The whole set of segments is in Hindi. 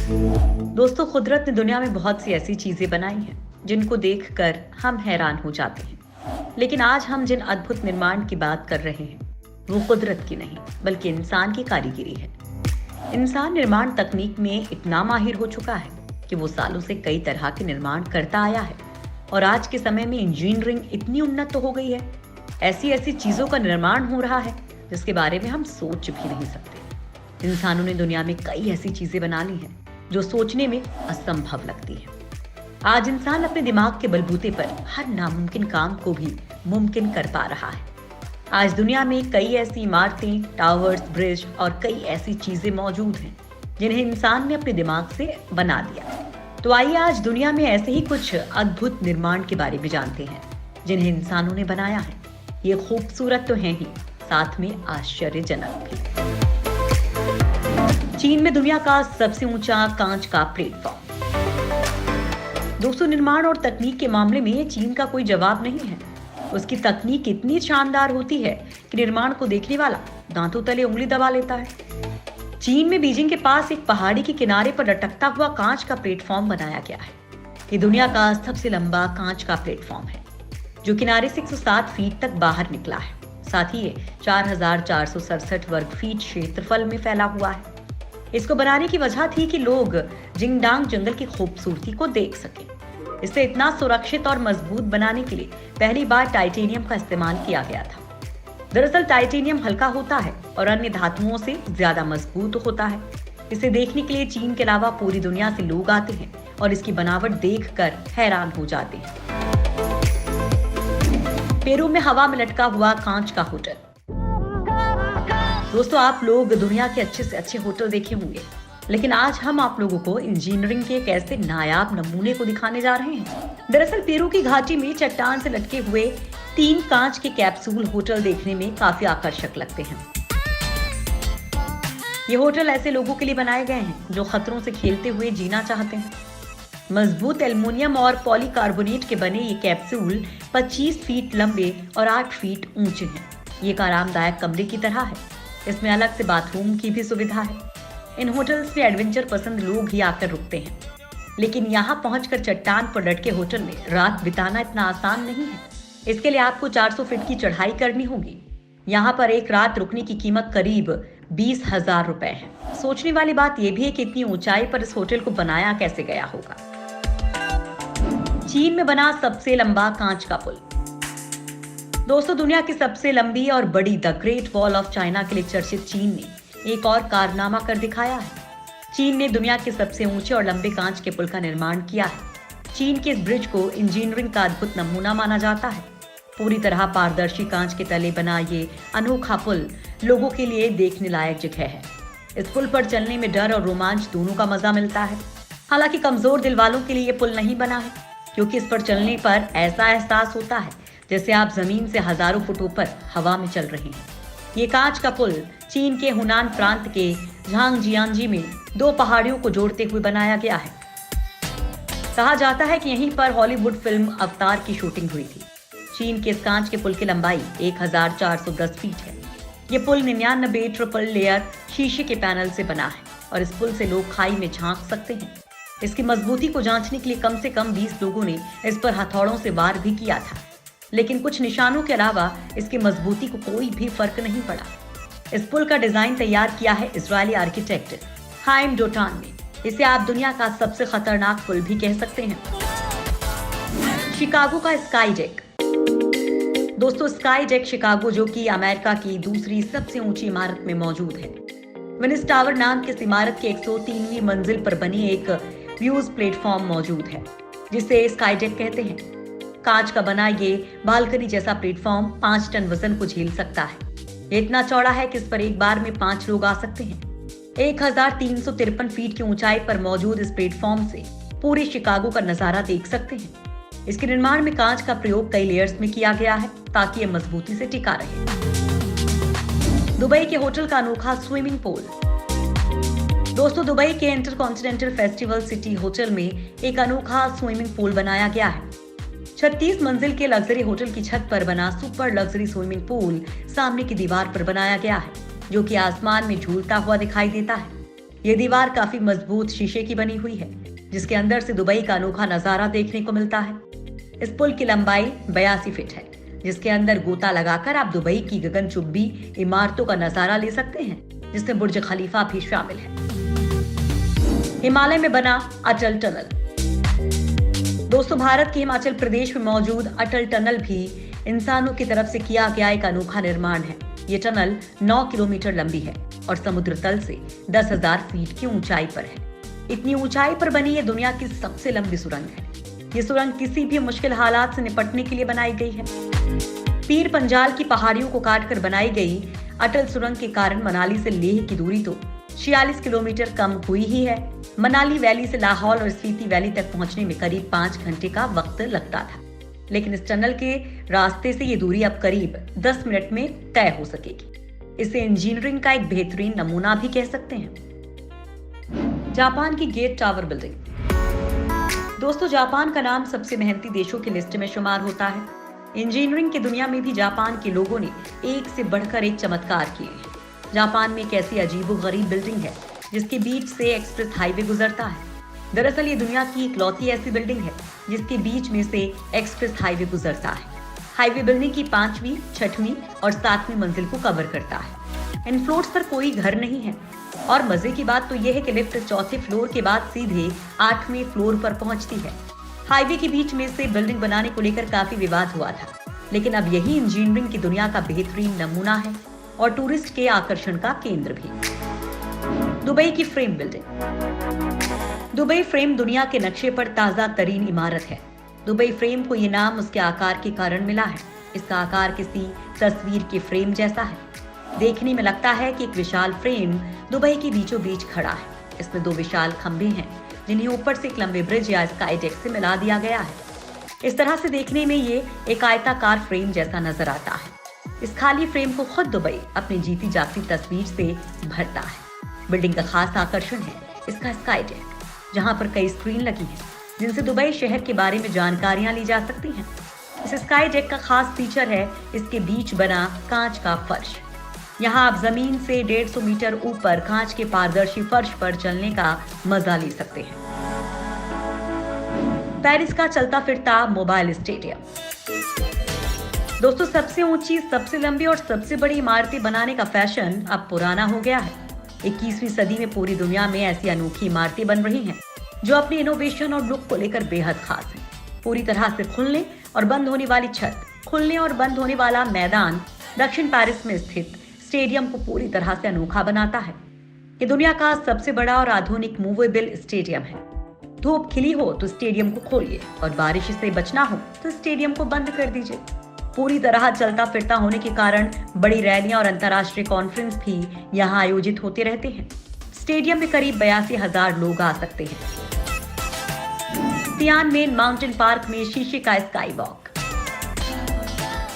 दोस्तों, कुदरत ने दुनिया में बहुत सी ऐसी चीजें बनाई हैं जिनको देखकर हम हैरान हो जाते हैं। लेकिन आज हम जिन अद्भुत निर्माण की बात कर रहे हैं वो कुदरत की नहीं बल्कि इंसान की कारीगरी है। इंसान निर्माण तकनीक में इतना माहिर हो चुका है कि वो सालों से कई तरह के निर्माण करता आया है और आज के समय में इंजीनियरिंग इतनी उन्नत हो गई है, ऐसी ऐसी चीजों का निर्माण हो रहा है जिसके बारे में हम सोच भी नहीं सकते। इंसानों ने दुनिया में कई ऐसी चीजें बना ली हैं जो सोचने में असंभव लगती है। आज इंसान अपने दिमाग के बलबूते पर हर नामुमकिन काम को भी मुमकिन कर पा रहा है। आज दुनिया में कई ऐसी इमारतें, टावर्स, ब्रिज और कई ऐसी चीजें मौजूद हैं जिन्हें इंसान ने अपने दिमाग से बना दिया। तो आइए आज दुनिया में ऐसे ही कुछ अद्भुत निर्माण के बारे में जानते हैं जिन्हें इंसानों ने बनाया है। ये खूबसूरत तो हैं ही, साथ में आश्चर्यजनक भी। चीन में दुनिया का सबसे ऊंचा कांच का प्लेटफॉर्म। दोस्तों, निर्माण और तकनीक के मामले में चीन का कोई जवाब नहीं है। उसकी तकनीक इतनी शानदार होती है कि निर्माण को देखने वाला दांतों तले उंगली दबा लेता है। चीन में बीजिंग के पास एक पहाड़ी के किनारे पर लटकता हुआ कांच का प्लेटफॉर्म बनाया गया है। ये दुनिया का सबसे लंबा कांच का प्लेटफॉर्म है जो किनारे से 107 फीट तक बाहर निकला है। साथ ही ये 4,467 वर्ग फीट क्षेत्रफल में फैला हुआ है। इसको बनाने की वजह थी कि लोग जिंगडांग जंगल की खूबसूरती को देख सकें। इसे इतना सुरक्षित और मजबूत बनाने के लिए पहली बार टाइटेनियम का इस्तेमाल किया गया था। दरअसल टाइटेनियम हल्का होता है और अन्य धातुओं से ज्यादा मजबूत होता है। इसे देखने के लिए चीन के अलावा पूरी दुनिया से लोग आते हैं और इसकी बनावट देखकर हैरान हो जाते हैं। पेरू में हवा में लटका हुआ कांच का होटल। दोस्तों, आप लोग दुनिया के अच्छे से अच्छे होटल देखे होंगे, लेकिन आज हम आप लोगों को इंजीनियरिंग के एक ऐसे नायाब नमूने को दिखाने जा रहे हैं। दरअसल पेरू की घाटी में चट्टान से लटके हुए 3 कांच के कैप्सूल होटल देखने में काफी आकर्षक लगते हैं। ये होटल ऐसे लोगों के लिए बनाए गए हैं जो खतरों से खेलते हुए जीना चाहते हैं। मजबूत एल्युमिनियम और पॉलीकार्बोनेट के बने ये कैप्सूल 25 फीट लंबे और 8 फीट ऊंचे हैं। ये एक आरामदायक कमरे की तरह है। इसमें अलग से बाथरूम की भी सुविधा है। इन होटल्स में एडवेंचर पसंद लोग ही आकर रुकते हैं, लेकिन यहाँ पहुंचकर चट्टान पर लटके होटल में रात बिताना इतना आसान नहीं है। इसके लिए आपको 400 फीट की चढ़ाई करनी होगी। यहाँ पर एक रात रुकने की कीमत करीब 20,000 रुपए है। सोचने वाली बात यह भी है कि इतनी ऊंचाई पर इस होटल को बनाया कैसे गया होगा। चीन में बना सबसे लंबा कांच का पुल। दोस्तों, दुनिया की सबसे लंबी और बड़ी the great wall of China के लिए चर्चित चीन ने एक और कारनामा कर दिखाया है। चीन ने दुनिया के सबसे ऊंचे और लंबे कांच के पुल का निर्माण किया है। चीन के इस ब्रिज को इंजीनियरिंग का अद्भुत नमूना माना जाता है। पूरी तरह पारदर्शी कांच के तले बना ये अनोखा पुल लोगों के लिए देखने लायक जगह है। इस पुल पर चलने में डर और रोमांच दोनों का मजा मिलता है। हालांकि कमजोर दिल वालों के लिए ये पुल नहीं बना है, क्योंकि इस पर चलने पर ऐसा एहसास होता है जैसे आप जमीन से हजारों फुट ऊपर हवा में चल रहे हैं। ये कांच का पुल चीन के हुनान प्रांत के झांगजियांजी में 2 पहाड़ियों को जोड़ते हुए बनाया गया है। कहा जाता है कि यहीं पर हॉलीवुड फिल्म अवतार की शूटिंग हुई थी। चीन के इस कांच के पुल की लंबाई 1,410 फीट है। ये पुल 99 ट्रिपल लेयर शीशे के पैनल से बना है और इस पुल से लोग खाई में झांक सकते हैं। इसकी मजबूती को जांचने के लिए कम से कम 20 लोगों ने इस पर हथौड़ों से वार भी किया था, लेकिन कुछ निशानों के अलावा इसकी मजबूती को कोई भी फर्क नहीं पड़ा। इस पुल का डिजाइन तैयार किया है इजरायली आर्किटेक्ट हाइम डोटान ने। इसे आप दुनिया का सबसे खतरनाक पुल भी कह सकते हैं। शिकागो का स्काई डेक। दोस्तों, स्काई डेक शिकागो, जो कि अमेरिका की दूसरी सबसे ऊंची इमारत में मौजूद है, विनिस टावर नाम की इस इमारत के 103वीं मंजिल पर बनी एक व्यूज प्लेटफॉर्म मौजूद है जिसे स्काई डेक कहते हैं। कांच का बना ये बालकनी जैसा प्लेटफॉर्म 5 टन वजन को झेल सकता है। ये इतना चौड़ा है कि इस पर एक बार में 5 लोग आ सकते हैं। 1,353 फीट की ऊंचाई पर मौजूद इस प्लेटफॉर्म से पूरे शिकागो का नजारा देख सकते हैं। इसके निर्माण में कांच का प्रयोग कई लेयर्स में किया गया है ताकि यह मजबूती से टिका रहे। दुबई के होटल का अनोखा स्विमिंग पूल। दोस्तों, दुबई के इंटरकॉन्टिनेंटल फेस्टिवल सिटी होटल में एक अनोखा स्विमिंग पूल बनाया गया है। 36 मंजिल के लग्जरी होटल की छत पर बना सुपर लग्जरी स्विमिंग पूल सामने की दीवार पर बनाया गया है, जो कि आसमान में झूलता हुआ दिखाई देता है। ये दीवार काफी मजबूत शीशे की बनी हुई है, जिसके अंदर से दुबई का अनोखा नजारा देखने को मिलता है। इस पुल की लंबाई 82 फीट है, जिसके अंदर गोता लगाकर आप दुबई की गगनचुंबी इमारतों का नजारा ले सकते हैं, जिसमें बुर्ज खलीफा भी शामिल है। हिमालय में बना अटल टनल। दोस्तों, भारत के हिमाचल प्रदेश में मौजूद अटल टनल भी इंसानों की तरफ से किया गया एक अनोखा निर्माण है। ये टनल 9 किलोमीटर लंबी है और समुद्र तल से 10,000 फीट की ऊंचाई पर है। इतनी ऊंचाई पर बनी ये दुनिया की सबसे लंबी सुरंग है। ये सुरंग किसी भी मुश्किल हालात से निपटने के लिए बनाई गई है। पीर पंजाल की पहाड़ियों को काटकर बनाई गई अटल सुरंग के कारण मनाली से लेह की दूरी तो 46 किलोमीटर कम हुई ही है। मनाली वैली से लाहौल और स्पीति वैली तक पहुंचने में करीब 5 घंटे का वक्त लगता था, लेकिन इस टनल के रास्ते से ये दूरी अब करीब 10 मिनट में तय हो सकेगी। इसे इंजीनियरिंग का एक बेहतरीन नमूना भी कह सकते हैं। जापान की गेट टावर बिल्डिंग। दोस्तों, जापान का नाम सबसे मेहनती देशों की लिस्ट में शुमार होता है। इंजीनियरिंग की दुनिया में भी जापान के लोगों ने एक से बढ़कर एक चमत्कार किए हैं। जापान में एक ऐसी अजीबोगरीब बिल्डिंग है जिसके बीच से एक्सप्रेस हाईवे गुजरता है। दरअसल ये दुनिया की इकलौती ऐसी बिल्डिंग है जिसके बीच में से एक्सप्रेस हाईवे गुजरता है। हाईवे बिल्डिंग की 5वीं, 6वीं और 7वीं मंजिल को कवर करता है। इन फ्लोर्स पर कोई घर नहीं है और मजे की बात तो यह है कि लिफ्ट 4थे फ्लोर के बाद सीधे 8वें फ्लोर पर पहुंचती है। हाईवे के बीच में से बिल्डिंग बनाने को लेकर काफी विवाद हुआ था, लेकिन अब यही इंजीनियरिंग की दुनिया का बेहतरीन नमूना है और टूरिस्ट के आकर्षण का केंद्र भी। दुबई की फ्रेम बिल्डिंग। दुबई फ्रेम दुनिया के नक्शे पर ताजा तरीन इमारत है। दुबई फ्रेम को ये नाम उसके आकार के कारण मिला है। इसका आकार किसी तस्वीर के फ्रेम जैसा है। देखने में लगता है कि एक विशाल फ्रेम दुबई के बीचों बीच खड़ा है। इसमें 2 विशाल खंभे हैं जिन्हें ऊपर से एक लंबे ब्रिज या स्काई डेक से मिला दिया गया है। इस तरह से देखने में ये एक आयताकार फ्रेम जैसा नजर आता है। इस खाली फ्रेम को खुद दुबई अपनी जीती जागती तस्वीर से भरता है। बिल्डिंग का खास आकर्षण है इसका स्काई डेक, जहां पर कई स्क्रीन लगी हैं जिनसे दुबई शहर के बारे में जानकारियां ली जा सकती हैं। इस स्काई डेक का खास फीचर है इसके बीच बना कांच का फर्श। यहाँ आप जमीन से 150 मीटर ऊपर कांच के पारदर्शी फर्श पर चलने का मजा ले सकते हैं। पेरिस का चलता फिरता मोबाइल स्टेडियम। दोस्तों, सबसे ऊंची, सबसे लंबी और सबसे बड़ी इमारतें बनाने का फैशन अब पुराना हो गया है। 21वीं सदी में पूरी दुनिया में ऐसी अनोखी इमारतें बन रही हैं जो अपने इनोवेशन और लुक को लेकर बेहद खास हैं। पूरी तरह से खुलने और बंद होने वाली छत, खुलने और बंद होने वाला मैदान दक्षिण पेरिस में स्थित स्टेडियम को पूरी तरह से अनोखा बनाता है। ये दुनिया का सबसे बड़ा और आधुनिक मूवेबल स्टेडियम है। धूप खिली हो तो स्टेडियम को खोलिए और बारिश से बचना हो तो स्टेडियम को बंद कर दीजिए। पूरी तरह चलता फिरता होने के कारण बड़ी रैलियां और अंतर्राष्ट्रीय कॉन्फ्रेंस भी यहाँ आयोजित होते रहते हैं। स्टेडियम में करीब 82,000 लोग आ सकते हैं। तियानमेन माउंटेन पार्क में शीशे का स्काई वॉक।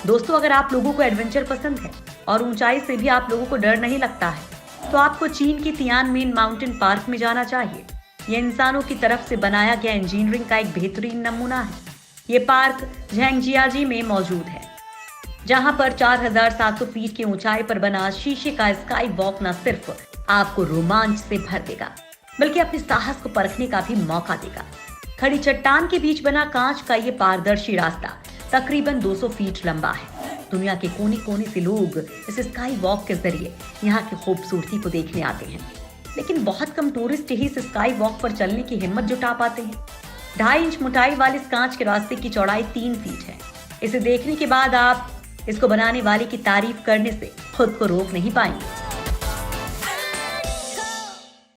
दोस्तों, अगर आप लोगों को एडवेंचर पसंद है और ऊंचाई से भी आप लोगों को डर नहीं लगता है तो आपको चीन की तियानमेन माउंटेन पार्क में जाना चाहिए। यह इंसानों की तरफ से बनाया गया इंजीनियरिंग का एक बेहतरीन नमूना है। ये पार्क झैंगजियाजी में मौजूद है, जहां पर 4,700 फीट की ऊंचाई पर बना शीशे का स्काई वॉक न सिर्फ आपको रोमांच से भर देगा बल्कि अपने साहस को परखने का भी मौका देगा। खड़ी चट्टान के बीच बना कांच का ये पारदर्शी रास्ता तकरीबन 200 फीट लंबा है। दुनिया के कोने कोने से लोग इस स्काई वॉक के जरिए यहाँ की खूबसूरती को देखने आते हैं, लेकिन बहुत कम टूरिस्ट ही इस स्काई वॉक पर चलने की हिम्मत जुटा पाते हैं। 2.5 इंच मोटाई वाले इस कांच के रास्ते की चौड़ाई 3 फीट है। इसे देखने के बाद आप इसको बनाने वाले की तारीफ करने से खुद को रोक नहीं पाएंगे।